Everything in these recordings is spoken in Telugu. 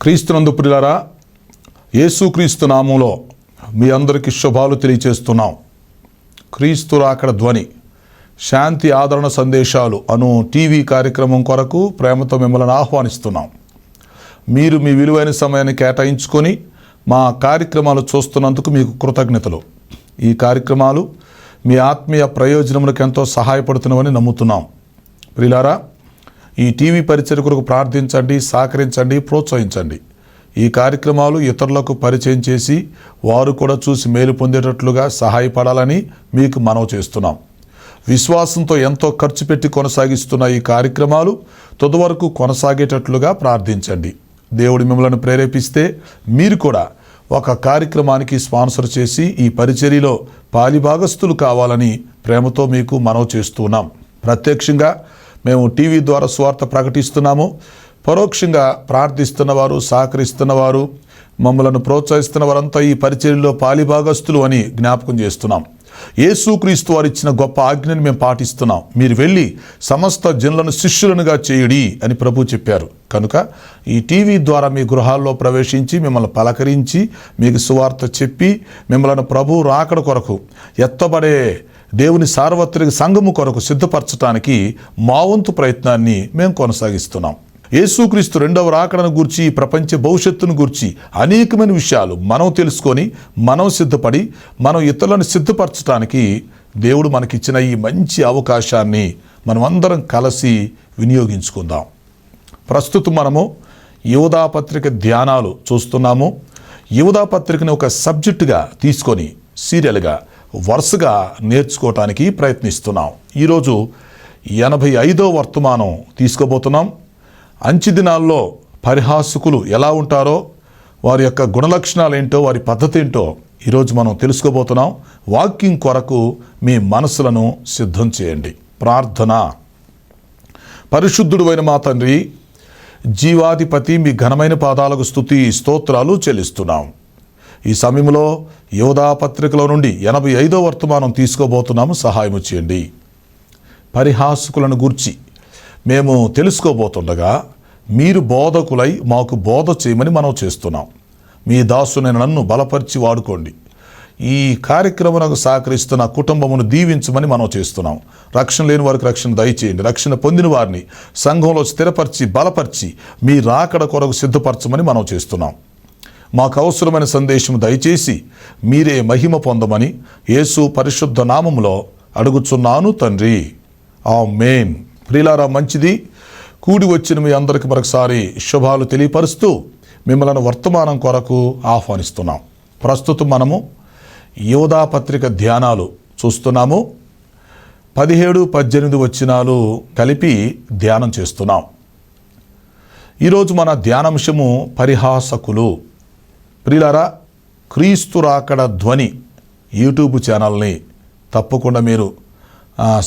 క్రీస్తునందు ప్రియులారా, యేసుక్రీస్తు నామములో మీ అందరికీ శుభాలు తెలియజేస్తున్నాం. క్రీస్తు రాకడ ధ్వని శాంతి ఆదరణ సందేశాలు అను టీవీ కార్యక్రమం కొరకు ప్రేమతో మిమ్మల్ని ఆహ్వానిస్తున్నాం. మీరు మీ విలువైన సమయాన్ని కేటాయించుకొని మా కార్యక్రమాలు చూస్తున్నందుకు మీకు కృతజ్ఞతలు. ఈ కార్యక్రమాలు మీ ఆత్మీయ ప్రయోజనములకు ఎంతో సహాయపడుతున్నవని నమ్ముతున్నాం. ప్రియులారా, ఈ టీవీ పరిచర్య కొరకు ప్రార్థించండి, సహకరించండి, ప్రోత్సహించండి. ఈ కార్యక్రమాలు ఇతరులకు పరిచయం చేసి వారు కూడా చూసి మేలు పొందేటట్లుగా సహాయపడాలని మీకు మనవి చేస్తున్నాం. విశ్వాసంతో ఎంతో ఖర్చు పెట్టి కొనసాగిస్తున్న ఈ కార్యక్రమాలు తుది వరకు కొనసాగేటట్లుగా ప్రార్థించండి. దేవుడు మిమ్మల్ని ప్రేరేపిస్తే మీరు కూడా ఒక కార్యక్రమానికి స్పాన్సర్ చేసి ఈ పరిచర్యలో పాలిభాగస్తులు కావాలని ప్రేమతో మీకు మనవి చేస్తున్నాం. ప్రత్యక్షంగా మేము టీవీ ద్వారా సువార్త ప్రకటిస్తున్నాము. పరోక్షంగా ప్రార్థిస్తున్నవారు, సహకరిస్తున్నవారు, మమ్మలను ప్రోత్సహిస్తున్న వారంతా ఈ పరిచర్యలో పాలిభాగస్తులు అని జ్ఞాపకం చేస్తున్నాం. యేసుక్రీస్తు వారు ఇచ్చిన గొప్ప ఆజ్ఞని మేము పాటిస్తున్నాం. మీరు వెళ్ళి సమస్త జనులను శిష్యులనుగా చేయుడి అని ప్రభు చెప్పారు. కనుక ఈ టీవీ ద్వారా మీ గృహాల్లో ప్రవేశించి మిమ్మల్ని పలకరించి మీకు సువార్త చెప్పి మిమ్మల్ని ప్రభు రాకడ కొరకు ఎత్తబడే దేవుని సార్వత్రిక సంఘము కొరకు సిద్ధపరచడానికి మా వంతు ప్రయత్నాన్ని మేము కొనసాగిస్తున్నాం. యేసుక్రీస్తు రెండవ రాకడను గూర్చి, ప్రపంచ భవిష్యత్తును గూర్చి అనేకమైన విషయాలు మనం తెలుసుకొని మనం సిద్ధపడి మనం ఇతరులను సిద్ధపరచడానికి దేవుడు మనకిచ్చిన ఈ మంచి అవకాశాన్ని మనమందరం కలిసి వినియోగించుకుందాం. ప్రస్తుతం మనము యోధా పత్రిక ధ్యానాలు చూస్తున్నాము. యోధా పత్రికను ఒక సబ్జెక్టుగా తీసుకొని సీరియల్గా వరుసగా నేర్చుకోవటానికి ప్రయత్నిస్తున్నాం. ఈరోజు 85వ వర్తమానం తీసుకోబోతున్నాం. అంచె దినాల్లో పరిహాసకులు ఎలా ఉంటారో, వారి యొక్క గుణలక్షణాలు ఏంటో, వారి పద్ధతి ఏంటో ఈరోజు మనం తెలుసుకోబోతున్నాం. వాక్యం కొరకు మీ మనసులను సిద్ధం చేయండి. ప్రార్థన. పరిశుద్ధుడు అయిన మా తండ్రి, జీవాధిపతి, మీ ఘనమైన పాదాలకు స్తుతి స్తోత్రాలు చెల్లిస్తున్నాం. ఈ సమయంలో యోధా పత్రికలో నుండి 85వ వర్తమానం తీసుకోబోతున్నాము. సహాయము చేయండి. పరిహాసకులను గూర్చి మేము తెలుసుకోబోతుండగా మీరు బోధకులై మాకు బోధ చేయమని మనం చేస్తున్నాం. మీ దాసునైన నన్ను బలపరిచి వాడుకోండి. ఈ కార్యక్రమానికి సహకరిస్తున్న కుటుంబమును దీవించమని మనం చేస్తున్నాం. రక్షణ లేని వారికి రక్షణ దయచేయండి. రక్షణ పొందిన వారిని సంఘంలో స్థిరపరిచి బలపరిచి మీ రాకడ కొరకు సిద్ధపరచమని మనం చేస్తున్నాం. మాకు అవసరమైన సందేశం దయచేసి మీరే మహిమ పొందమని యేసు పరిశుద్ధ నామములో అడుగుచున్నాను తండ్రి. ఆమేన్. ప్రియులారా, మంచిది. కూడి వచ్చిన మీ అందరికి మరొకసారి శుభాలు తెలియపరుస్తూ మిమ్మల్ని వర్తమానం కొరకు ఆహ్వానిస్తున్నాం. ప్రస్తుతం మనము యోధా పత్రిక ధ్యానాలు చూస్తున్నాము. 17-18 వచనాలు కలిపి ధ్యానం చేస్తున్నాం. ఈరోజు మన ధ్యానాంశము పరిహాసకులు. ప్రియులారా, క్రీస్తు రాకడ ధ్వని యూట్యూబ్ ఛానల్ని తప్పకుండా మీరు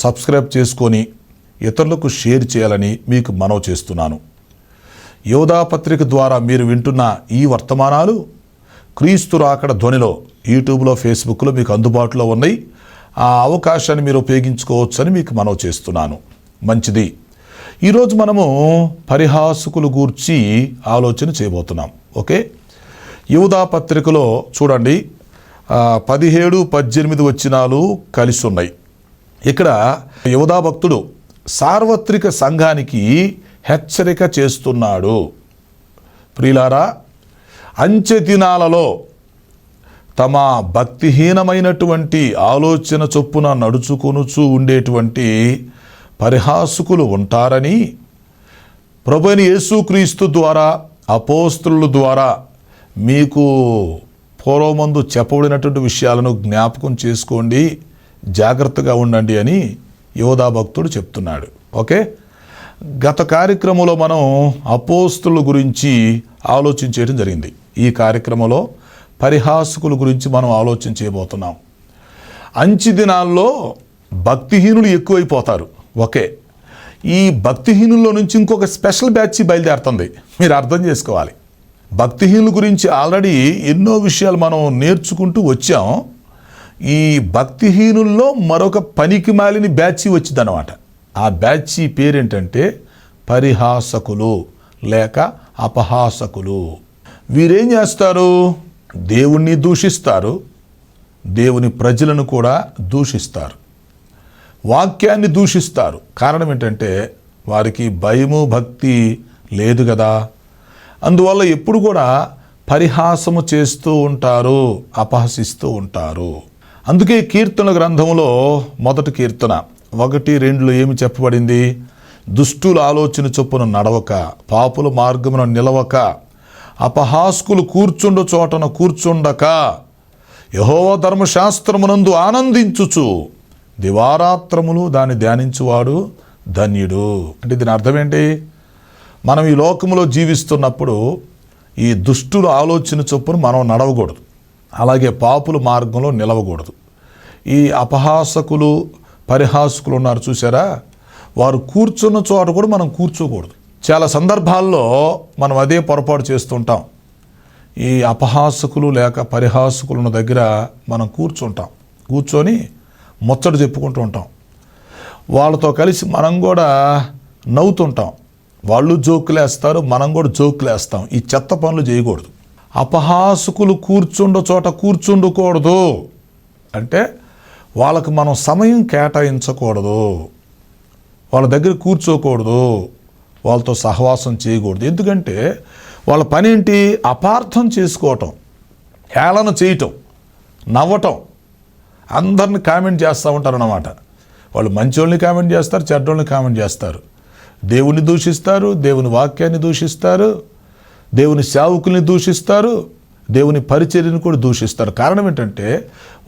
సబ్స్క్రైబ్ చేసుకొని ఇతరులకు షేర్ చేయాలని మీకు మనవి చేస్తున్నాను. యోధా పత్రిక ద్వారా మీరు వింటున్న ఈ వర్తమానాలు క్రీస్తు రాకడ ధ్వనిలో యూట్యూబ్లో, ఫేస్బుక్లో మీకు అందుబాటులో ఉన్నాయి. ఆ అవకాశాన్ని మీరు ఉపయోగించుకోవచ్చని మీకు మనవి చేస్తున్నాను. మంచిది. ఈరోజు మనము పరిహాసకులు గూర్చి ఆలోచన చేయబోతున్నాం. ఓకే. యోధా పత్రికలో చూడండి, 17-18 వచనాలు కలిసి ఉన్నాయి. ఇక్కడ యోధా భక్తుడు సార్వత్రిక సంఘానికి హెచ్చరిక చేస్తున్నాడు. ప్రియులారా, అంచె దినాలలో తమ భక్తిహీనమైనటువంటి ఆలోచన చొప్పున నడుచుకొనుచూ ఉండేటువంటి పరిహాసకులు ఉంటారని ప్రభువైన యేసుక్రీస్తు ద్వారా, అపోస్తలుల ద్వారా మీకు పూర్వమందు చెప్పబడినటువంటి విషయాలను జ్ఞాపకం చేసుకోండి, జాగ్రత్తగా ఉండండి అని యోధా భక్తుడు చెప్తున్నాడు. ఓకే. గత కార్యక్రమంలో మనం అపోస్తలుల గురించి ఆలోచించడం జరిగింది. ఈ కార్యక్రమంలో పరిహాసకుల గురించి మనం ఆలోచన చేయబోతున్నాం. అంచె దినాల్లో భక్తిహీనులు ఎక్కువైపోతారు. ఓకే. ఈ భక్తిహీనుల్లో నుంచి ఇంకొక స్పెషల్ బ్యాచ్ బయలుదేరుతుంది. మీరు అర్థం చేసుకోవాలి. భక్తిహీనుల గురించి ఆల్రెడీ ఎన్నో విషయాలు మనం నేర్చుకుంటూ వచ్చాం. ఈ భక్తిహీనుల్లో మరొక పనికి మాలిన బ్యాచ్ వచ్చిందనమాట. ఆ బ్యాచ్ పేరేంటంటే పరిహాసకులు లేక అపహాసకులు. వీరేం చేస్తారు? దేవుణ్ణి దూషిస్తారు, దేవుని ప్రజలను కూడా దూషిస్తారు, వాక్యాన్ని దూషిస్తారు. కారణం ఏంటంటే వారికి భయము భక్తి లేదు కదా. అందువల్ల ఎప్పుడు కూడా పరిహాసము చేస్తూ ఉంటారు, అపహసిస్తూ ఉంటారు. అందుకే కీర్తన గ్రంథంలో మొదటి కీర్తన 1-2 ఏమి చెప్పబడింది? దుష్టుల ఆలోచన చొప్పున నడవక, పాపుల మార్గమున నిలవక, అపహాస్కులు కూర్చుండు చోటన కూర్చుండక, యెహోవా ధర్మశాస్త్రమునందు ఆనందించుచు దివారాత్రములు దాన్ని ధ్యానించువాడు ధన్యుడు. అంటే దీని అర్థం ఏంటి? మనం ఈ లోకంలో జీవిస్తున్నప్పుడు ఈ దుష్టుల ఆలోచన చొప్పున మనం నడవకూడదు, అలాగే పాపుల మార్గంలో నిలవకూడదు. ఈ అపహాసకులు పరిహాసకులు ఉన్నారు చూసారా, వారు కూర్చున్న చోట కూడా మనం కూర్చోకూడదు. చాలా సందర్భాల్లో మనం అదే పొరపాటు చేస్తుంటాం. ఈ అపహాసకులు లేక పరిహాసకులు ఉన్న దగ్గర మనం కూర్చొని ముచ్చట చెప్పుకుంటూ ఉంటాం. వాళ్ళతో కలిసి మనం కూడా నవ్వుతుంటాం. వాళ్ళు జోకులు వేస్తారు, మనం కూడా జోకులు వేస్తాం. ఈ చెత్త పనులు చేయకూడదు. అపహాసకులు కూర్చుండ చోట కూర్చుండకూడదు అంటే వాళ్ళకు మనం సమయం కేటాయించకూడదు, వాళ్ళ దగ్గర కూర్చోకూడదు, వాళ్ళతో సహవాసం చేయకూడదు. ఎందుకంటే వాళ్ళ పని ఏంటి? అపార్థం చేసుకోవటం, హేళన చేయటం, నవ్వటం, అందరిని కామెంట్ చేస్తూ ఉంటారు అన్నమాట. వాళ్ళు మంచోళ్ళని కామెంట్ చేస్తారు, చెడ్డోళ్ళని కామెంట్ చేస్తారు, దేవుని దూషిస్తారు, దేవుని వాక్యాన్ని దూషిస్తారు, దేవుని సేవకుల్ని దూషిస్తారు, దేవుని పరిచర్యను కూడా దూషిస్తారు. కారణం ఏంటంటే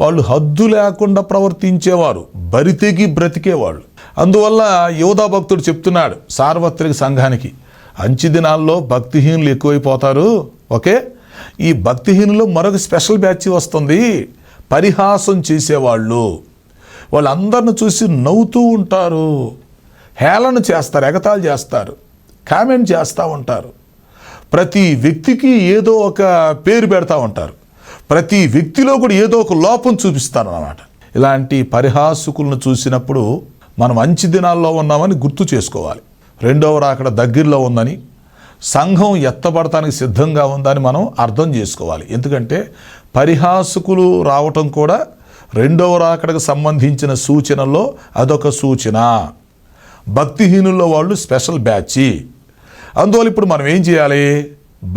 వాళ్ళు హద్దు లేకుండా ప్రవర్తించేవారు, బరితెగి బ్రతికేవాళ్ళు. అందువల్ల యోధా భక్తుడు చెప్తున్నాడు సార్వత్రిక సంఘానికి, అంచె దినాల్లో భక్తిహీనులు ఎక్కువైపోతారు. ఓకే, ఈ భక్తిహీనులు మరొక స్పెషల్ బ్యాచ్ వస్తుంది, పరిహాసం చేసేవాళ్ళు. వాళ్ళందరిని చూసి నవ్వుతూ ఉంటారు, హేళన చేస్తారు, ఎగతాళి చేస్తారు, కామెంట్ చేస్తూ ఉంటారు. ప్రతి వ్యక్తికి ఏదో ఒక పేరు పెడతా ఉంటారు, ప్రతి వ్యక్తిలో కూడా ఏదో ఒక లోపం చూపిస్తారు అన్నమాట. ఇలాంటి పరిహాసకులను చూసినప్పుడు మనం అంచె దినాల్లో ఉన్నామని గుర్తు చేసుకోవాలి. రెండవ రాకడ దగ్గరలో ఉందని, సంఘం ఎత్తబడటానికి సిద్ధంగా ఉందని మనం అర్థం చేసుకోవాలి. ఎందుకంటే పరిహాసకులు రావటం కూడా రెండవ రాకడకు సంబంధించిన సూచనలో అదొక సూచన. భక్తిహీనుల్లో వాళ్ళు స్పెషల్ బ్యాచి. అందువల్ల ఇప్పుడు మనం ఏం చేయాలి?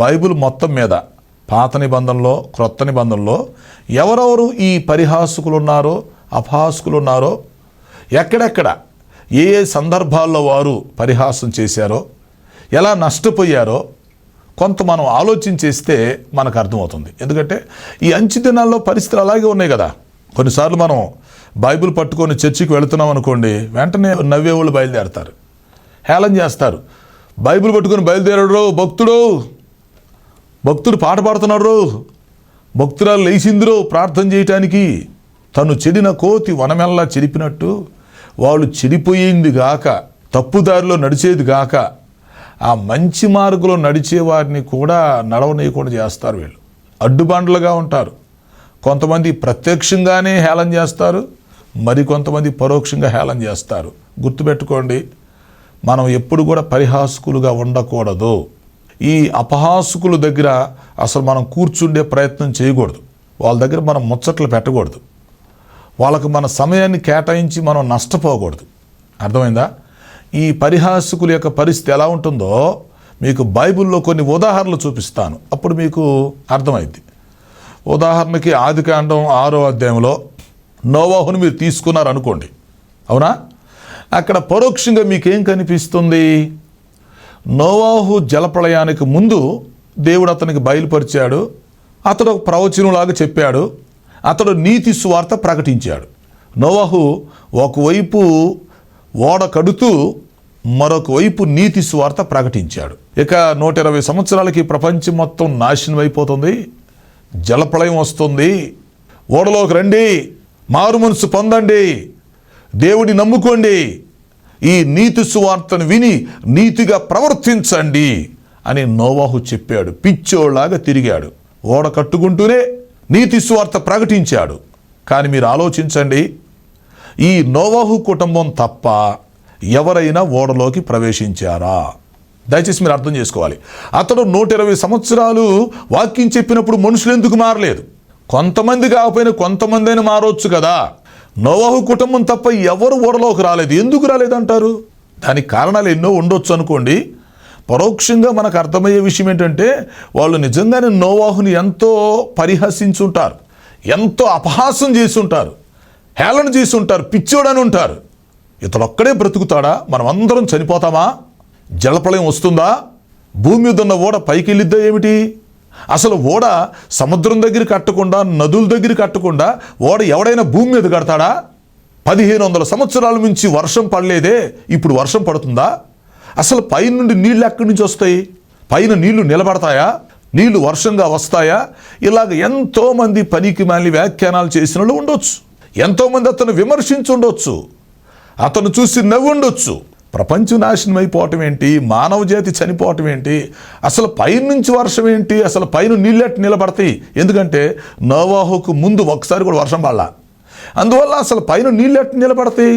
బైబిల్ మొత్తం మీద పాత నిబంధనలో క్రొత్త నిబంధనలో ఎవరెవరు ఈ పరిహాసకులు ఉన్నారో, అపహాసకులు ఉన్నారో, ఎక్కడెక్కడ ఏ ఏ సందర్భాల్లో వారు పరిహాసం చేశారో, ఎలా నష్టపోయారో కొంత మనం ఆలోచించేస్తే మనకు అర్థమవుతుంది. ఎందుకంటే ఈ అంచె దినాల్లో పరిస్థితులు అలాగే ఉన్నాయి కదా. కొన్నిసార్లు మనం బైబిల్ పట్టుకొని చర్చికి వెళుతున్నాం అనుకోండి, వెంటనే నవ్వేవాళ్ళు బయలుదేరతారు, హేళన చేస్తారు. బైబిల్ పట్టుకొని బయలుదేరాడు భక్తుడు పాట పాడుతున్నాడు, భక్తురాలు లేచిందిరో ప్రార్థన చేయటానికి. తను చెడిన కోతి వనమెల్లా చెడిపినట్టు వాళ్ళు చెడిపోయింది గాక, తప్పుదారిలో నడిచేది గాక, ఆ మంచి మార్గంలో నడిచే వారిని కూడా నడవనీయకుండా చేస్తారు. వీళ్ళు అడ్డుబండలుగా ఉంటారు. కొంతమంది ప్రత్యక్షంగానే హేళన చేస్తారు, మరి కొంతమంది పరోక్షంగా హేళన చేస్తారు. గుర్తుపెట్టుకోండి, మనం ఎప్పుడు కూడా పరిహాసకులుగా ఉండకూడదు. ఈ అపహాసకుల దగ్గర అసలు మనం కూర్చుండే ప్రయత్నం చేయకూడదు, వాళ్ళ దగ్గర మనం ముచ్చట్లు పెట్టకూడదు, వాళ్ళకు మన సమయాన్ని కేటాయించి మనం నష్టపోకూడదు. అర్థమైందా? ఈ పరిహాసకుల యొక్క పరిస్థితి ఎలా ఉంటుందో మీకు బైబిల్లో కొన్ని ఉదాహరణలు చూపిస్తాను, అప్పుడు మీకు అర్థమైంది. ఉదాహరణకి ఆదికాండం 6వ అధ్యాయంలో నోవాహును మీరు తీసుకున్నారు అనుకోండి, అవునా? అక్కడ పరోక్షంగా మీకేం కనిపిస్తుంది? నోవాహు జలప్రళయానికి ముందు దేవుడు అతనికి బయలుపరిచాడు, అతడు ఒక ప్రవచనంలాగా చెప్పాడు, అతడు నీతి సువార్త ప్రకటించాడు. నోవాహు ఒకవైపు ఓడ కడుతూ మరొక వైపు నీతి సువార్త ప్రకటించాడు. ఇక 120 సంవత్సరాలకి ప్రపంచం మొత్తం నాశనం అయిపోతుంది, జలప్రళయం వస్తుంది, ఓడలోకి రండి, మారు మనసు పొందండి, దేవుడిని నమ్ముకోండి, ఈ నీతి సువార్తను విని నీతిగా ప్రవర్తించండి అని నోవాహు చెప్పాడు. పిచ్చోళ్లాగా తిరిగాడు, ఓడ కట్టుకుంటూనే నీతి సువార్త ప్రకటించాడు. కానీ మీరు ఆలోచించండి, ఈ నోవాహు కుటుంబం తప్ప ఎవరైనా ఓడలోకి ప్రవేశించారా? దయచేసి మీరు అర్థం చేసుకోవాలి. అతడు 120 సంవత్సరాలు వాక్యం చెప్పినప్పుడు మనుషులు ఎందుకు మారలేదు? కొంతమంది కాకపోయినా కొంతమంది అయినా మారవచ్చు కదా. నోవాహు కుటుంబం తప్ప ఎవరు ఓడలోకి రాలేదు. ఎందుకు రాలేదంటారు? దానికి కారణాలు ఎన్నో ఉండొచ్చు అనుకోండి. పరోక్షంగా మనకు అర్థమయ్యే విషయం ఏంటంటే, వాళ్ళు నిజంగానే నోవాహుని ఎంతో పరిహసించుంటారు, ఎంతో అపహాసం చేసి ఉంటారు, హేళన చేసి ఉంటారు, పిచ్చోడని ఉంటారు. ఇతడు ఒక్కడే బ్రతుకుతాడా? మనం అందరం చనిపోతామా? జలప్రళయం వస్తుందా? భూమి మీద ఉన్న ఓడ పైకి వెళ్ళిద్దా ఏమిటి? అసలు ఓడ సముద్రం దగ్గర కట్టకుండా, నదుల దగ్గర కట్టకుండా ఓడ ఎవడైనా భూమి మీద కడతాడా? 1500 సంవత్సరాల నుంచి వర్షం పడలేదే, ఇప్పుడు వర్షం పడుతుందా? అసలు పైనుండి నీళ్ళు ఎక్కడి నుంచి వస్తాయి? పైన నీళ్లు నిలబడతాయా? నీళ్లు వర్షంగా వస్తాయా? ఇలాగ ఎంతోమంది పనికి మాలి వ్యాఖ్యానాలు చేసిన వాళ్ళు ఉండొచ్చు. ఎంతోమంది అతను విమర్శించి ఉండొచ్చు, అతను చూసి నవ్వు ఉండొచ్చు. ప్రపంచం నాశనం అయిపోవటం ఏంటి? మానవ జాతి చనిపోవటం ఏంటి? అసలు పైనుంచి వర్షం ఏంటి? అసలు పైన నీళ్ళెట్టు నిలబడతాయి? ఎందుకంటే నోవాహుకు ముందు ఒకసారి కూడా వర్షం పడలా. అందువల్ల అసలు పైన నీళ్ళెట్టు నిలబడతాయి?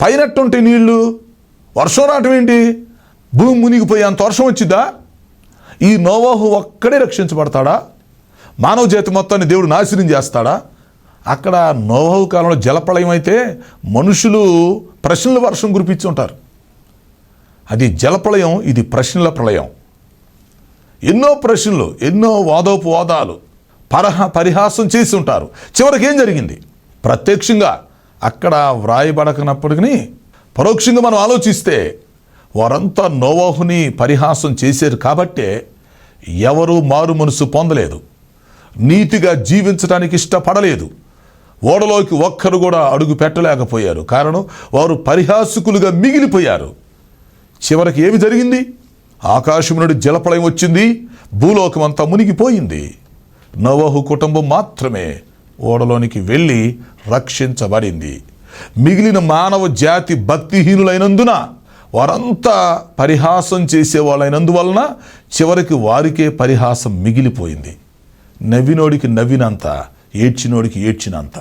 పైనట్టుంటే నీళ్లు వర్షం రావటం ఏంటి? భూమి మునిగిపోయి అంత వర్షం వచ్చిద్దా? ఈ నోవాహు ఒక్కడే రక్షించబడతాడా? మానవ జాతి మొత్తాన్ని దేవుడు నాశనం చేస్తాడా? అక్కడ నోవాహు కాలంలో జలప్రళయం అయితే మనుషులు ప్రశ్నల వర్షం కురిపించి ఉంటారు. అది జలప్రళయం, ఇది ప్రశ్నల ప్రళయం. ఎన్నో ప్రశ్నలు, ఎన్నో వాదోపవాదాలు, పరిహాసం చేసి ఉంటారు. చివరికి ఏం జరిగింది? ప్రత్యక్షంగా అక్కడ వ్రాయబడకనప్పటికీ పరోక్షంగా మనం ఆలోచిస్తే వారంతా నోవాహుని పరిహాసం చేశారు కాబట్టే ఎవరూ మారు మనసు పొందలేదు, నీతిగా జీవించడానికి ఇష్టపడలేదు, ఓడలోకి ఒక్కరు కూడా అడుగు పెట్టలేకపోయారు. కారణం, వారు పరిహాసకులుగా మిగిలిపోయారు. చివరికి ఏమి జరిగింది? ఆకాశం నుండి జలప్రళయం వచ్చింది, భూలోకం అంతా మునిగిపోయింది. నోవాహు కుటుంబం మాత్రమే ఓడలోనికి వెళ్ళి రక్షించబడింది. మిగిలిన మానవ జాతి భక్తిహీనులైనందున, వారంతా పరిహాసం చేసేవాళ్ళైనందువలన చివరికి వారికే పరిహాసం మిగిలిపోయింది. నవ్వినోడికి నవ్వినంత, ఏడ్చినోడికి ఏడ్చినంత,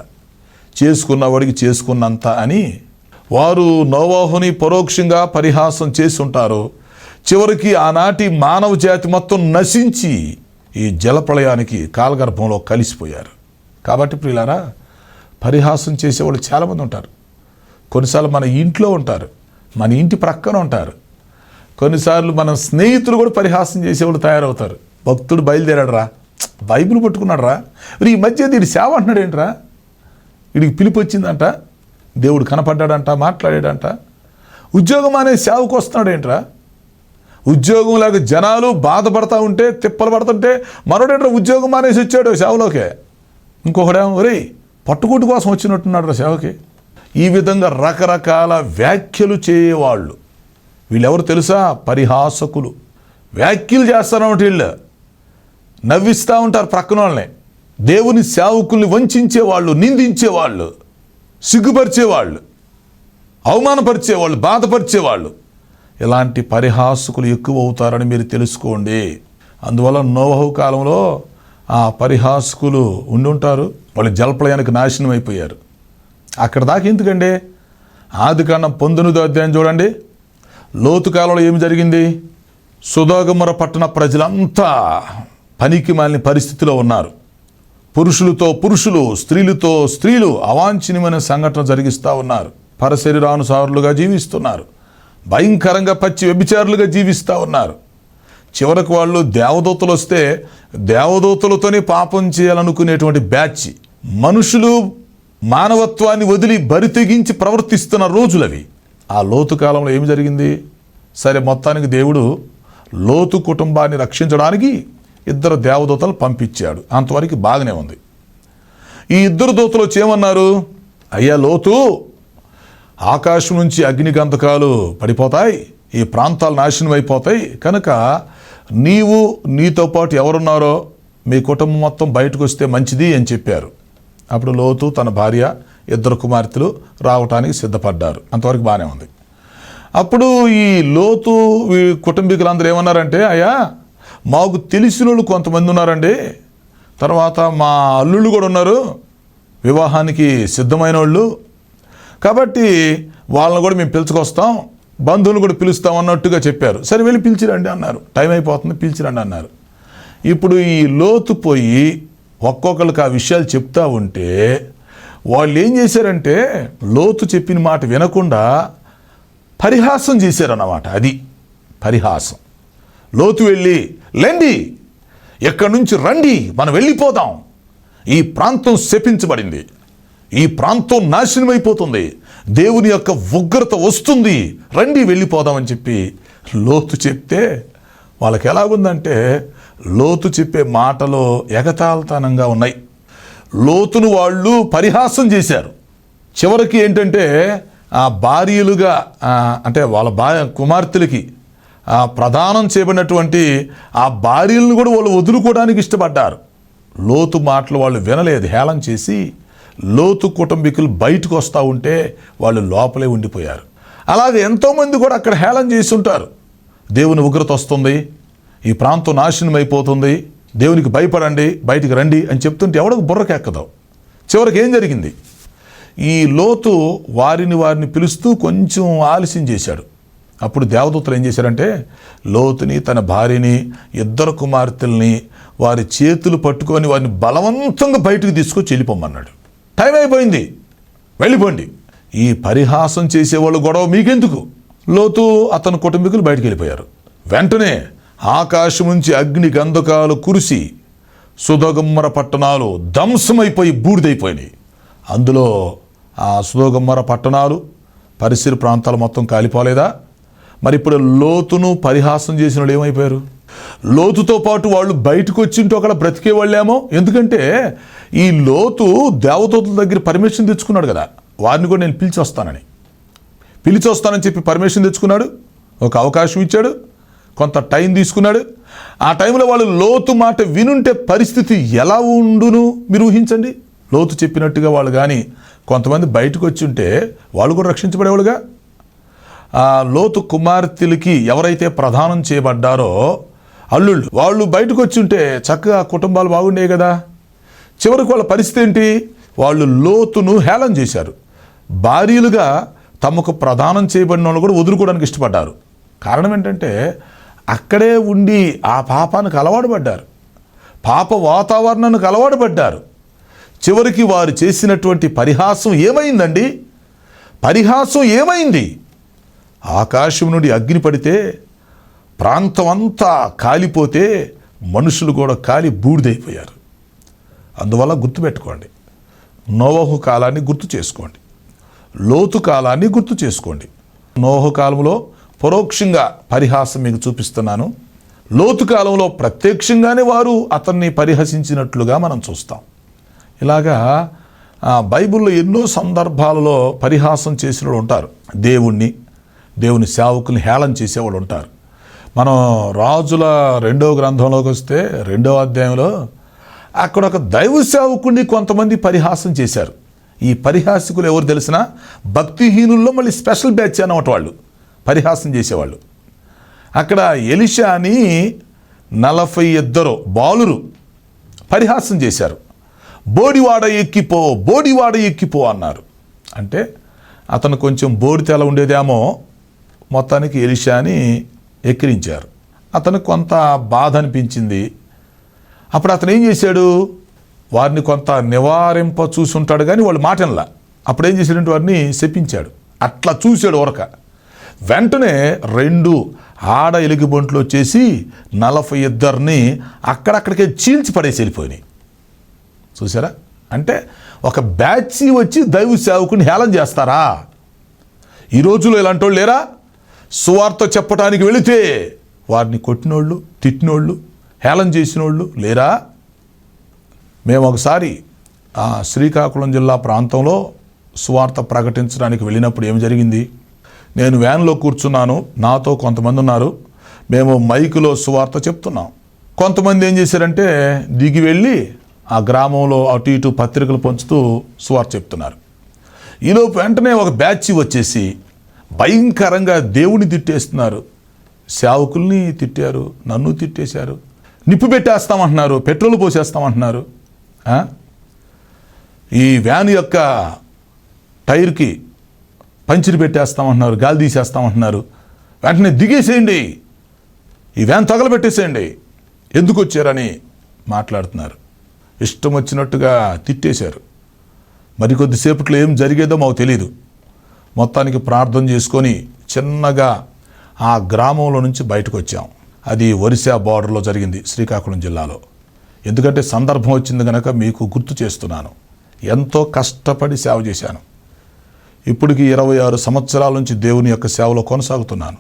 చేసుకున్నవాడికి చేసుకున్నంత అని వారు నోవాహుని పరోక్షంగా పరిహాసం చేసి ఉంటారు. చివరికి ఆనాటి మానవ జాతి మొత్తం నశించి ఈ జలప్రళయానికి కాలగర్భంలో కలిసిపోయారు. కాబట్టి ప్రియులారా, పరిహాసం చేసేవాళ్ళు చాలామంది ఉంటారు. కొన్నిసార్లు మన ఇంట్లో ఉంటారు, మన ఇంటి ప్రక్కన ఉంటారు. కొన్నిసార్లు మన స్నేహితులు కూడా పరిహాసం చేసేవాళ్ళు తయారవుతారు. భక్తుడు బయలుదేరాడు రా, బైబిల్ పట్టుకున్నాడు రా, ఈ మధ్య వీడి సేవ అంటున్నాడు ఏంట్రా, వీడికి పిలుపు వచ్చిందంట, దేవుడు కనపడ్డాడంట, మాట్లాడాడంట, ఉద్యోగం అనే సేవకు వస్తున్నాడు ఏంట్రా, ఉద్యోగం లేక జనాలు బాధపడతా ఉంటే, తిప్పలు పడుతుంటే మరోడేంట్రా ఉద్యోగం అనేసి వచ్చాడు సేవలోకే. ఇంకొకడేమో ఒరేయ్ పట్టుకుట్టు కోసం వచ్చినట్టున్నాడు రా సేవకి. ఈ విధంగా రకరకాల వ్యాఖ్యలు చేయవాళ్ళు, వీళ్ళెవరు తెలుసా? పరిహాసకులు. వ్యాఖ్యలు చేస్తారన్నమాట. వీళ్ళు నవ్విస్తూ ఉంటారు ప్రక్కన వాళ్ళని. దేవుని సేవకుల్ని వంచేవాళ్ళు, నిందించేవాళ్ళు, సిగ్గుపరిచేవాళ్ళు, అవమానపరిచేవాళ్ళు, బాధపరిచేవాళ్ళు, ఇలాంటి పరిహాసకులు ఎక్కువ అవుతారని మీరు తెలుసుకోండి. అందువల్ల నోవాహు కాలంలో ఆ పరిహాసకులు ఉండుంటారు. వాళ్ళు జలప్రళయానికి నాశనం అయిపోయారు. అక్కడ దాకా ఎందుకండి? ఆదికాండం 19వ అధ్యాయం చూడండి. లోతు కాలంలో ఏమి జరిగింది? సొదొమ పట్టణ ప్రజలంతా పనికి మాలిన పరిస్థితిలో ఉన్నారు. పురుషులతో పురుషులు, స్త్రీలతో స్త్రీలు అవాంఛనీయమైన సంఘటన జరిగిస్తూ ఉన్నారు. పరశరీరానుసారులుగా జీవిస్తున్నారు. భయంకరంగా పచ్చి వ్యభిచారులుగా జీవిస్తూ ఉన్నారు. చివరకు వాళ్ళు దేవదూతలు వస్తే దేవదూతలతోనే పాపం చేయాలనుకునేటువంటి బ్యాచ్. మనుషులు మానవత్వాన్ని వదిలి బరి తెగించి ప్రవర్తిస్తున్న రోజులవి. ఆ లోతు కాలంలో ఏమి జరిగింది? సరే, మొత్తానికి దేవుడు లోతు కుటుంబాన్ని రక్షించడానికి 2 దేవదూతలు పంపించాడు. అంతవరకు బాగానే ఉంది. ఈ 2 దూతలు వచ్చేమన్నారు? అయ్యా లోతు, ఆకాశం నుంచి అగ్నిగంధకాలు పడిపోతాయి, ఈ ప్రాంతాలు నాశనం అయిపోతాయి, కనుక నీవు నీతో పాటు ఎవరున్నారో మీ కుటుంబం మొత్తం బయటకు వస్తే మంచిది అని చెప్పారు. అప్పుడు లోతు తన భార్య 2 కుమార్తెలు రావటానికి సిద్ధపడ్డారు. అంతవరకు బాగానే ఉంది. అప్పుడు ఈ లోతు కుటుంబీకులందరూ ఏమన్నారంటే, అయ్యా మాకు తెలిసిన వాళ్ళు కొంతమంది ఉన్నారండి, తర్వాత మా అల్లుళ్ళు కూడా ఉన్నారు వివాహానికి సిద్ధమైన వాళ్ళు, కాబట్టి వాళ్ళని కూడా మేము పిలుచుకొస్తాం, బంధువులు కూడా పిలుస్తామన్నట్టుగా చెప్పారు. సరే వెళ్ళి పిలిచిరండి అన్నారు. టైం అయిపోతుంది, పిలిచిరండి అన్నారు. ఇప్పుడు ఈ లోతు పోయి ఒక్కొక్కరికి ఆ విషయాలు చెప్తా ఉంటే వాళ్ళు ఏం చేశారంటే లోతు చెప్పిన మాట వినకుండా పరిహాసం చేశారన్నమాట. అది పరిహాసం. లోతు వెళ్ళి, లేండి, ఎక్కడి నుంచి రండి, మనం వెళ్ళిపోదాం, ఈ ప్రాంతం శపించబడింది, ఈ ప్రాంతం నాశనం అయిపోతుంది, దేవుని యొక్క ఉగ్రత వస్తుంది, రండి వెళ్ళిపోదామని చెప్పి లోతు చెప్తే వాళ్ళకి ఎలాగుందంటే లోతు చెప్పే మాటలో ఎగతాళతనంగా ఉన్నాయి. లోతును వాళ్ళు పరిహాసం చేశారు. చివరికి ఏంటంటే ఆ భార్యలుగా అంటే వాళ్ళ కుమార్తెలకి ప్రదానం చేయబడినటువంటి ఆ భార్యలను కూడా వాళ్ళు వదులుకోవడానికి ఇష్టపడ్డారు. లోతు మాటలు వాళ్ళు వినలేదు, హేళన చేసి లోతు కుటుంబీకులు బయటకు వస్తూ ఉంటే వాళ్ళు లోపలే ఉండిపోయారు. అలాగే ఎంతోమంది కూడా అక్కడ హేళన చేసి ఉంటారు. దేవుని ఉగ్రత వస్తుంది, ఈ ప్రాంతం నాశనం అయిపోతుంది, దేవునికి భయపడండి, బయటికి రండి అని చెప్తుంటే ఎవరికి బుర్రకెక్కదు. చివరికి ఏం జరిగింది? ఈ లోతు వారిని పిలుస్తూ కొంచెం ఆలస్యం చేశాడు. అప్పుడు దేవదూతలు ఏం చేశారంటే లోతుని, తన భార్యని, ఇద్దరు కుమార్తెల్ని వారి చేతులు పట్టుకొని వారిని బలవంతంగా బయటకు తీసుకొచ్చి వెళ్ళిపోమన్నాడు. టైం అయిపోయింది, వెళ్ళిపోండి. ఈ పరిహాసం చేసేవాళ్ళు గొడవ మీకెందుకు? లోతు అతని కుటుంబీకులు బయటికి వెళ్ళిపోయారు. వెంటనే ఆకాశం నుంచి అగ్ని గంధకాలు కురిసి సుధోగమ్మర పట్టణాలు ధ్వంసమైపోయి బూడిదైపోయినాయి. అందులో ఆ సుధోగమ్మర పట్టణాలు పరిసర ప్రాంతాలు మొత్తం కాలిపోలేదా? మరి ఇప్పుడు లోతును పరిహాసం చేసిన వాళ్ళు ఏమైపోయారు? లోతుతో పాటు వాళ్ళు బయటకు వచ్చింటూ అక్కడ బ్రతికే వాళ్ళేమో. ఎందుకంటే ఈ లోతు దేవదూతల దగ్గర పర్మిషన్ తెచ్చుకున్నాడు కదా, వారిని కూడా నేను పిలిచి వస్తానని చెప్పి పర్మిషన్ తెచ్చుకున్నాడు. ఒక అవకాశం ఇచ్చాడు, కొంత టైం తీసుకున్నాడు. ఆ టైంలో వాళ్ళు లోతు మాట వినుంటే పరిస్థితి ఎలా ఉండును మీరు ఊహించండి. లోతు చెప్పినట్టుగా వాళ్ళు కానీ కొంతమంది బయటకు వచ్చి ఉంటే వాళ్ళు కూడా రక్షించబడేవాళ్ళుగా. ఆ లోతు కుమార్తెలకి ఎవరైతే ప్రదానం చేయబడ్డారో అల్లుళ్ళు, వాళ్ళు బయటకు వచ్చి ఉంటే చక్కగా కుటుంబాలు బాగుండేవి కదా. చివరికి వాళ్ళ పరిస్థితి ఏంటి? వాళ్ళు లోతును హేళన చేశారు. భార్యలుగా తమకు ప్రదానం చేయబడిన వాళ్ళు కూడా వదులుకోవడానికి ఇష్టపడ్డారు. కారణం ఏంటంటే అక్కడే ఉండి ఆ పాపానికి అలవాటు పడ్డారు, పాప వాతావరణానికి అలవాటు పడ్డారు. చివరికి వారు చేసినటువంటి పరిహాసం ఏమైందండి? పరిహాసం ఏమైంది? ఆకాశం నుండి అగ్ని పడితే ప్రాంతం అంతా కాలిపోతే మనుషులు కూడా కాలి బూడిదైపోయారు. అందువల్ల గుర్తుపెట్టుకోండి, నోవహు కాలాన్ని గుర్తు చేసుకోండి, లోతు కాలాన్ని గుర్తు చేసుకోండి. నోవహు కాలంలో పరోక్షంగా పరిహాసం మీకు చూపిస్తున్నాను. లోతు కాలంలో ప్రత్యక్షంగానే వారు అతన్ని పరిహసించినట్లుగా మనం చూస్తాం. ఇలాగా బైబిల్లో ఎన్నో సందర్భాలలో పరిహాసం చేసిన వాళ్ళు ఉంటారు. దేవుని సేవకుల్ని హేళన చేసేవాళ్ళు ఉంటారు. మనం రాజుల 2వ గ్రంథంలోకి వస్తే 2వ అధ్యాయంలో అక్కడ ఒక దైవ సేవకుడిని కొంతమంది పరిహాసం చేశారు. ఈ పరిహాసకులు ఎవరు తెలిసినా భక్తిహీనుల్లో మళ్ళీ స్పెషల్ బ్యాచ్ అన్నమాట వాళ్ళు పరిహాసం చేసేవాళ్ళు. అక్కడ ఎలీషాని 42 బాలురు పరిహాసం చేశారు. బోడివాడ ఎక్కిపో అన్నారు. అంటే అతను కొంచెం బోడితెల ఉండేదేమో, మొత్తానికి ఎలీషాని ఎక్కిరించారు. అతను కొంత బాధ అనిపించింది. అప్పుడు అతను ఏం చేశాడు? వారిని కొంత నివారింప చూసుంటాడు కానీ వాళ్ళు మాటనలా. అప్పుడు ఏం చేశాడంటే వారిని శపించాడు. అట్లా చూశాడు ఊరక. వెంటనే 2 ఆడ ఎలుగుబంట్లు వచ్చేసి 42 అక్కడక్కడికే చీల్చి పడేసి వెళ్ళిపోయినాయి. చూసారా? అంటే ఒక బ్యాచ్ వచ్చి దైవ సేవకుని హేళన చేస్తారా? ఈ రోజులో ఇలాంటి వాళ్ళు లేరా? సువార్త చెప్పడానికి వెళితే వారిని కొట్టినోళ్ళు, తిట్టినోళ్ళు, హేళన చేసినోళ్ళు లేరా? మేము ఒకసారి శ్రీకాకుళం జిల్లా ప్రాంతంలో సువార్త ప్రకటించడానికి వెళ్ళినప్పుడు ఏం జరిగింది? నేను వ్యాన్లో కూర్చున్నాను, నాతో కొంతమంది ఉన్నారు. మేము మైకులో సువార్త చెప్తున్నాం. కొంతమంది ఏం చేశారంటే దిగి వెళ్ళి ఆ గ్రామంలో అటు ఇటు పత్రికలు పంచుతూ సువార్త చెప్తున్నారు. ఈలోపు వెంటనే ఒక బ్యాచ్ వచ్చేసి భయంకరంగా దేవుని తిట్టేస్తున్నారు. సేవకుల్ని తిట్టారు, నన్ను తిట్టేశారు. నిప్పు పెట్టేస్తామంటున్నారు, పెట్రోల్ పోసేస్తామంటున్నారు. ఈ వ్యాన్ యొక్క టైర్కి పంచిరి పెట్టేస్తామంటున్నారు, గాలి తీసేస్తామంటున్నారు. వెంటనే దిగేసేయండి, ఈ వ్యాన్ తగలబెట్టేసేయండి, ఎందుకు వచ్చారని మాట్లాడుతున్నారు. ఇష్టం వచ్చినట్టుగా తిట్టేశారు. మరి కొద్దిసేపట్లో ఏం జరిగేదో మాకు తెలియదు. మొత్తానికి ప్రార్థన చేసుకొని చిన్నగా ఆ గ్రామంలో నుంచి బయటకు వచ్చాం. అది ఒరిస్సా బార్డర్లో జరిగింది, శ్రీకాకుళం జిల్లాలో. ఎందుకంటే సందర్భం వచ్చింది కనుక మీకు గుర్తు చేస్తున్నాను. ఎంతో కష్టపడి సేవ చేశాను. ఇప్పటికి 26 సంవత్సరాల నుంచి దేవుని యొక్క సేవలో కొనసాగుతున్నాను.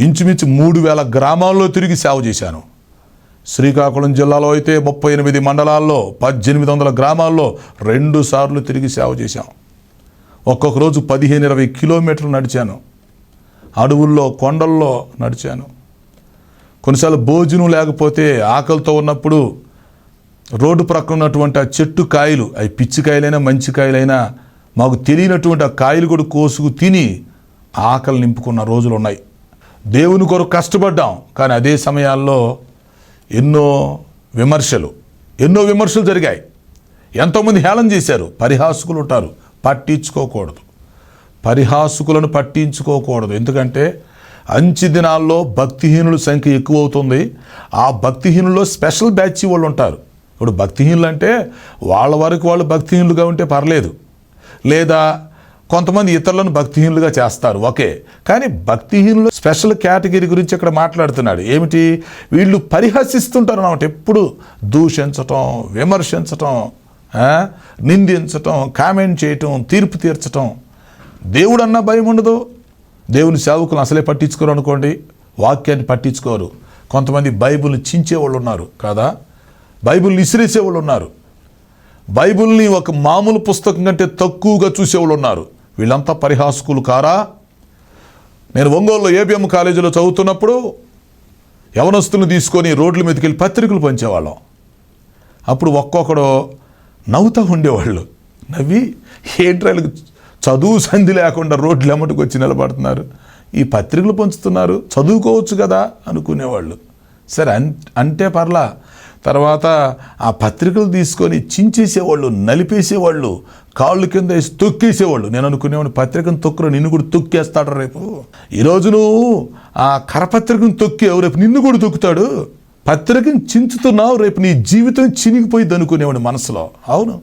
ఇంచుమించు 3000 గ్రామాల్లో తిరిగి సేవ చేశాను. శ్రీకాకుళం జిల్లాలో అయితే 38 మండలాల్లో 1800 గ్రామాల్లో 2 సార్లు తిరిగి సేవ చేశాం. ఒక్కొక్క రోజు 15-20 కిలోమీటర్లు నడిచాను. అడవుల్లో, కొండల్లో నడిచాను. కొన్నిసార్లు భోజనం లేకపోతే ఆకలితో ఉన్నప్పుడు రోడ్డు ప్రక్కన ఉన్నటువంటి ఆ చెట్టు కాయలు, అవి పిచ్చి కాయలైనా మంచి కాయలైనా మాకు తెలియనటువంటి ఆ కాయలు కూడా కోసుకు తిని ఆకలి నింపుకున్న రోజులు ఉన్నాయి. దేవుని కొరకు కష్టపడ్డాం. కానీ అదే సమయాల్లో ఎన్నో విమర్శలు జరిగాయి. ఎంతోమంది హేళన చేశారు. పరిహాసకులు ఉంటారు, పట్టించుకోకూడదు. పరిహాసకులను పట్టించుకోకూడదు. ఎందుకంటే అంచె దినాల్లో భక్తిహీనుల సంఖ్య ఎక్కువ అవుతుంది. ఆ భక్తిహీనుల్లో స్పెషల్ బ్యాచ్ వాళ్ళు ఉంటారు. ఇప్పుడు భక్తిహీనులు అంటే వాళ్ళ వరకు వాళ్ళు భక్తిహీనులుగా ఉంటే పర్లేదు, లేదా కొంతమంది ఇతరులను భక్తిహీనులుగా చేస్తారు, ఓకే. కానీ భక్తిహీనులు స్పెషల్ కేటగిరీ గురించి ఇక్కడ మాట్లాడుతున్నాడు. ఏమిటి? వీళ్ళు పరిహసిస్తుంటారు అన్నమాట. ఎప్పుడు దూషించటం, విమర్శించటం, నిందించటం, కామెంట్ చేయటం, తీర్పు తీర్చటం. దేవుడు అన్న భయం ఉండదు. దేవుని సేవకులను అసలే పట్టించుకోరు అనుకోండి, వాక్యాన్ని పట్టించుకోరు. కొంతమంది బైబిల్ని చించేవాళ్ళు ఉన్నారు కదా, బైబిల్ని ఇసిరేసేవాళ్ళు ఉన్నారు, బైబిల్ని ఒక మామూలు పుస్తకం కంటే తక్కువగా చూసేవాళ్ళు ఉన్నారు. వీళ్ళంతా పరిహాసకులు కారా? నేను ఒంగోలులో ఏబిఎం కాలేజీలో చదువుతున్నప్పుడు యవనస్తులను తీసుకొని రోడ్ల మీదకి వెళ్ళి పత్రికలు పంచేవాళ్ళం. అప్పుడు ఒక్కొక్కడు నవ్వుతూ ఉండేవాళ్ళు. నవ్వి ఏంట్రాళ్ళకి చదువు సంధి లేకుండా రోడ్లు ఎమ్మటికి వచ్చి నిలబడుతున్నారు, ఈ పత్రికలు పంచుతున్నారు, చదువుకోవచ్చు కదా అనుకునేవాళ్ళు. సరే అంటే పర్లా. తర్వాత ఆ పత్రికలు తీసుకొని చించేసేవాళ్ళు, నలిపేసేవాళ్ళు, కాళ్ళు కింద వేసి తొక్కేసేవాళ్ళు. నేను అనుకునేవాడిని, పత్రికను తొక్కురు, నిన్ను కూడా తొక్కేస్తాడు రేపు. ఈరోజు నువ్వు ఆ కరపత్రికను తొక్కేవు, రేపు నిన్ను కూడా తొక్కుతాడు. పత్రికను చించుతున్నావు, రేపు నీ జీవితం చినిగిపోయింది అనుకునేవాడు మనసులో. అవును,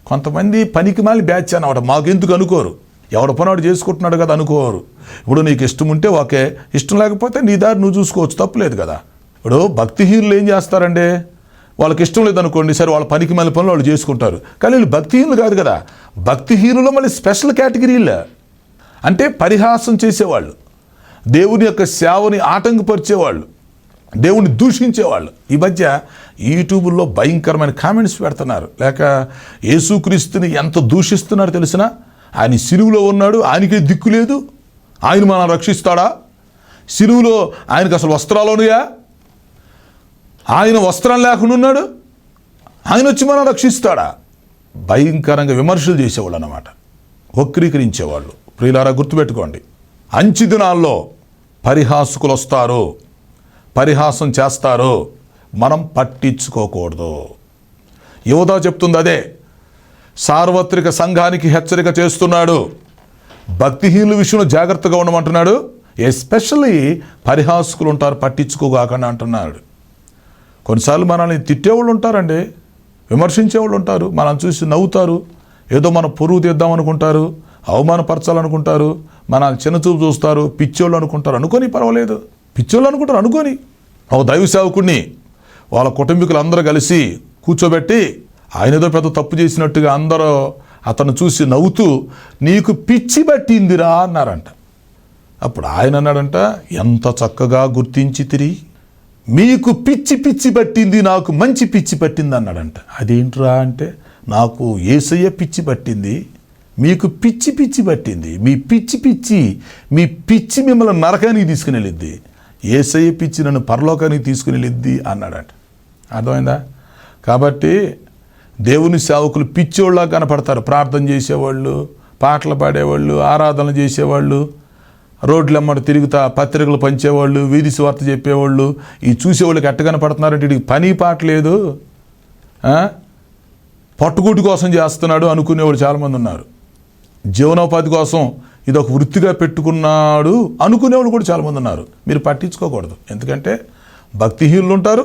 కొంతమంది పనికి మాలి బ్యాచ్ అన్నమాట. మాకెందుకు అనుకోరు, ఎవడ పనాడు చేసుకుంటున్నాడు కదా అనుకోరు. ఇప్పుడు నీకు ఇష్టం ఉంటే ఓకే, ఇష్టం లేకపోతే నీ దారి నువ్వు చూసుకోవచ్చు, తప్పులేదు కదా. ఇప్పుడు భక్తిహీనులు ఏం చేస్తారంటే, వాళ్ళకి ఇష్టం లేదనుకోండి, సరే వాళ్ళ పనికి మళ్ళీ పనులు వాళ్ళు చేసుకుంటారు. కానీ వీళ్ళు భక్తిహీనులు కాదు కదా. భక్తిహీనులు మళ్ళీ స్పెషల్ కేటగిరీలే. అంటే పరిహాసం చేసేవాళ్ళు, దేవుని యొక్క సేవని ఆటంకపరిచేవాళ్ళు, దేవుని దూషించేవాళ్ళు. ఈ మధ్య యూట్యూబ్లో భయంకరమైన కామెంట్స్ పెడుతున్నారు. లేక యేసుక్రీస్తుని ఎంత దూషిస్తున్నారో తెలిసినా, ఆయన సిలువలో ఉన్నాడు, ఆయనకే దిక్కు లేదు, ఆయన మనం రక్షిస్తాడా? సిలువలో ఆయనకు అసలు వస్త్రాలున్నాయా? ఆయన వస్త్రం లేకుండా ఉన్నాడు, ఆయన వచ్చి మనం రక్షిస్తాడా? భయంకరంగా విమర్శలు చేసేవాళ్ళు అన్నమాట, వక్రీకరించేవాళ్ళు. ప్రియులారా, గుర్తుపెట్టుకోండి, అంచె దినాల్లో పరిహాసకులు వస్తారు, పరిహాసం చేస్తారు. మనం పట్టించుకోకూడదు. యోధా చెప్తుంది అదే. సార్వత్రిక సంఘానికి హెచ్చరిక చేస్తున్నాడు. భక్తిహీనుల విషయంలో జాగ్రత్తగా ఉండమంటున్నాడు. ఎస్పెషల్లీ పరిహాసకులు ఉంటారు, పట్టించుకోగాకండి అంటున్నాడు. కొన్నిసార్లు మనల్ని తిట్టేవాళ్ళు ఉంటారండి, విమర్శించేవాళ్ళు ఉంటారు, మనం చూసి నవ్వుతారు, ఏదో మనం పొరుగు తీద్దాం అనుకుంటారు, అవమానపరచాలనుకుంటారు, మనల్ని చిన్నచూపు చూస్తారు, పిచ్చోళ్ళు అనుకుంటారు. అనుకొని పర్వాలేదు, పిచ్చోళ్ళు అనుకుంటారు అనుకొని. ఒక దైవ సేవకుడిని వాళ్ళ కుటుంబీకులు అందరూ కలిసి కూర్చోబెట్టి ఆయన ఏదో పెద్ద తప్పు చేసినట్టుగా అందరూ అతను చూసి నవ్వుతూ, నీకు పిచ్చి పట్టిందిరా అన్నారంట. అప్పుడు ఆయన అన్నాడంట, ఎంత చక్కగా గుర్తించి తిరిగి, మీకు పిచ్చి పిచ్చి పట్టింది, నాకు మంచి పిచ్చి పట్టింది అన్నాడంట. అదేంట్రా అంటే, నాకు యేసయ్య పిచ్చి పట్టింది, మీకు పిచ్చి పిచ్చి పట్టింది, మీ పిచ్చి మిమ్మల్ని నరకానికి తీసుకుని వెళ్ళిద్ది, యేసయ్య పిచ్చి నన్ను పరలోకానికి తీసుకుని వెళ్ళిద్ది అన్నాడంట. అర్థమైందా? కాబట్టి దేవుని సేవకులు పిచ్చోళ్ళ కనపడతారు. ప్రార్థన చేసేవాళ్ళు, పాటలు పాడేవాళ్ళు, ఆరాధనలు చేసేవాళ్ళు, రోడ్లమ్మట తిరుగుతా పత్రికలు పంచేవాళ్ళు, వీధి స్వార్థ చెప్పేవాళ్ళు, ఈ చూసేవాళ్ళకి ఎట్ట కనపడుతున్నారంటే వీడికి పని పాట లేదు, పట్టుకూటి కోసం చేస్తున్నాడు అనుకునేవాళ్ళు చాలామంది ఉన్నారు. జీవనోపాధి కోసం ఇది ఒక వృత్తిగా పెట్టుకున్నాడు అనుకునేవాళ్ళు కూడా చాలామంది ఉన్నారు. మీరు పట్టించుకోకూడదు. ఎందుకంటే భక్తిహీనులు ఉంటారు,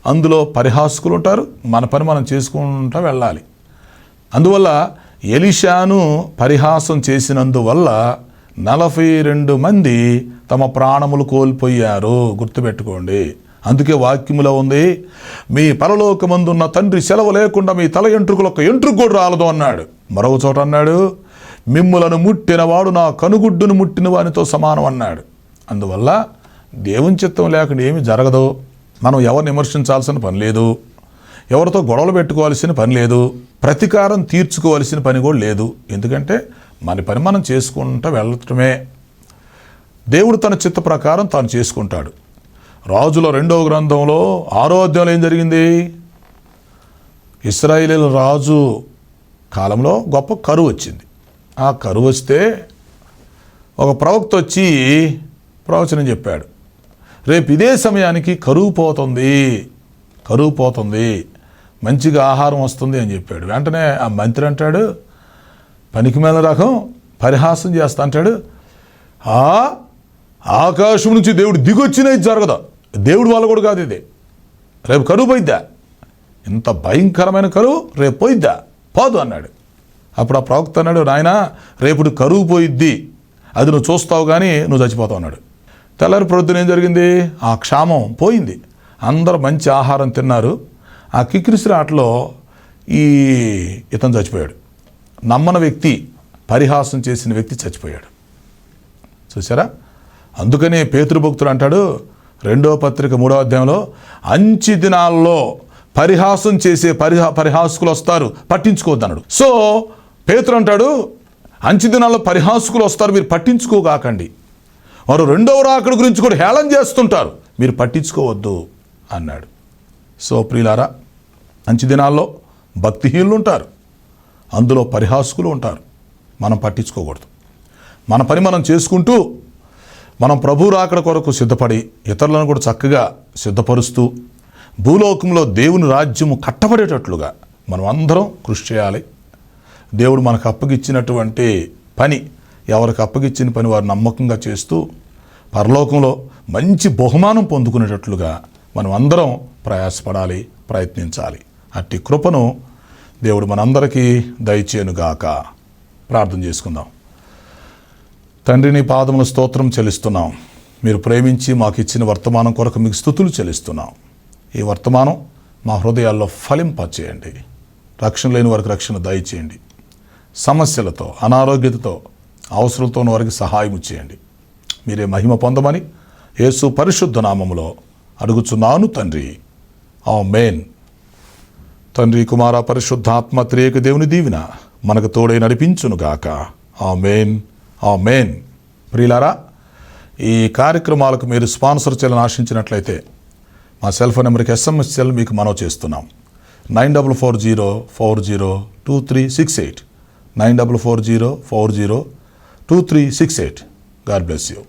అందులో పరిహాసకులు ఉంటారు. మన పని మనం చేసుకుంటూ వెళ్ళాలి. అందువల్ల ఎలీషాను పరిహాసం చేసినందువల్ల 42 మంది తమ ప్రాణములు కోల్పోయారు. గుర్తుపెట్టుకోండి. అందుకే వాక్యములో ఉంది, మీ పరలోకమందున్న తండ్రి సెలవు లేకుండా మీ తల ఎంట్రుకలు ఒక్క ఎంట్రుకు కూడా రాలదు అన్నాడు. మరొక చోట అన్నాడు, మిమ్ములను ముట్టినవాడు నా కనుగుడ్డును ముట్టిన వానితో సమానం అన్నాడు. అందువల్ల దేవుని చిత్తం లేకుండా ఏమి జరగదు. మనం ఎవరిని విమర్శించాల్సిన పని లేదు, ఎవరితో గొడవలు పెట్టుకోవాల్సిన పని లేదు, ప్రతీకారం తీర్చుకోవాల్సిన పని కూడా లేదు. ఎందుకంటే మన పని మనం చేసుకుంటూ వెళ్ళటమే. దేవుడు తన చిత్త ప్రకారం తాను చేసుకుంటాడు. రాజుల 2వ గ్రంథంలో 6వ అధ్యాయంలో ఏం జరిగింది? ఇశ్రాయేలు రాజు కాలంలో గొప్ప కరువు వచ్చింది. ఆ కరువు వస్తే ఒక ప్రవక్త వచ్చి ప్రవచనం చెప్పాడు, రేపు ఇదే సమయానికి కరువు పోతుంది, మంచిగా ఆహారం వస్తుంది అని చెప్పాడు. వెంటనే ఆ మంత్రి అంటాడు, పనికిమాలిన రకం పరిహాసం చేస్తా అంటాడు, ఆకాశం నుంచి దేవుడు దిగొచ్చినా ఇది జరగదు, దేవుడు వల్ల కూడా కాదు, ఇది రేపు కరువు పోయిద్దా, ఇంత భయంకరమైన కరువు రేపు పోయిద్దా, పోదు అన్నాడు. అప్పుడు ఆ ప్రవక్త అన్నాడు, నాయనా రేపు కరువు పోయిద్ది, అది నువ్వు చూస్తావు కానీ నువ్వు చచ్చిపోతావు అన్నాడు. తెల్లారి ప్రొద్దున ఏం జరిగింది? ఆ క్షామం పోయింది, అందరూ మంచి ఆహారం తిన్నారు. ఆ కిక్కిరిసిన ఆటలో ఇతను చచ్చిపోయాడు. నమ్మన వ్యక్తి, పరిహాసం చేసిన వ్యక్తి చచ్చిపోయాడు. చూసారా? అందుకనే పేతురు భక్తుడు అంటాడు 2వ పత్రిక 3వ అధ్యాయంలో, అంచి దినాల్లో పరిహాసం చేసే పరిహాసకులు వస్తారు, పట్టించుకోవద్దు అన్నాడు. సో పేతురు అంటాడు, అంచి దినాల్లో పరిహాసకులు వస్తారు, మీరు పట్టించుకోకాకండి. వారు 2వ రాకడ గురించి కూడా హేళన చేస్తుంటారు, మీరు పట్టించుకోవద్దు అన్నాడు. సో ప్రియులారా, అంచి దినాల్లో భక్తిహీనులు ఉంటారు, అందులో పరిహాసకులు ఉంటారు. మనం పట్టించుకోకూడదు. మన పని మనం చేసుకుంటూ మనం ప్రభు రాకడ కొరకు సిద్ధపడి ఇతరులను కూడా చక్కగా సిద్ధపరుస్తూ భూలోకంలో దేవుని రాజ్యము కట్టబడేటట్లుగా మనం అందరం కృషి చేయాలి. దేవుడు మనకు అప్పగిచ్చినటువంటి పని, ఎవరికి అప్పగిచ్చిన పని వారు నమ్మకంగా చేస్తూ పరలోకంలో మంచి బహుమానం పొందుకునేటట్లుగా మనం అందరం ప్రయాసపడాలి, ప్రయత్నించాలి. అట్టి కృపను దేవుడు మనందరికీ దయచేయునుగాక. ప్రార్థన చేసుకుందాం. తండ్రి, నీ పాదముల స్తోత్రం చెల్లిస్తున్నాం. మీరు ప్రేమించి మాకు ఇచ్చిన వర్తమానం కొరకు మీకు స్తుతులు చెల్లిస్తున్నాం. ఈ వర్తమానం మా హృదయాల్లో ఫలింపచేయండి. రక్షణ లేని వారికి రక్షణ దయచేయండి. సమస్యలతో, అనారోగ్యతతో, అవసరంతో ఉన్న వారికి సహాయం చేయండి. మీరే మహిమ పొందమని యేసు పరిశుద్ధ నామములో అడుగుచున్నాను తండ్రి. ఆమేన్. తండ్రి, కుమార, పరిశుద్ధాత్మ త్రియేక దేవుని దీవెన మనకు తోడై నడిపించునుగాక. ఆమేన్, ఆమేన్. ప్రియులారా, ఈ కార్యక్రమాలకు మీరు స్పాన్సర్ చేయాలని ఆశించినట్లయితే మా సెల్ ఫోన్ నెంబర్కి SMS సెల్ మీకు మనవి చేస్తున్నాం. 9440402368 9440402368. God bless you.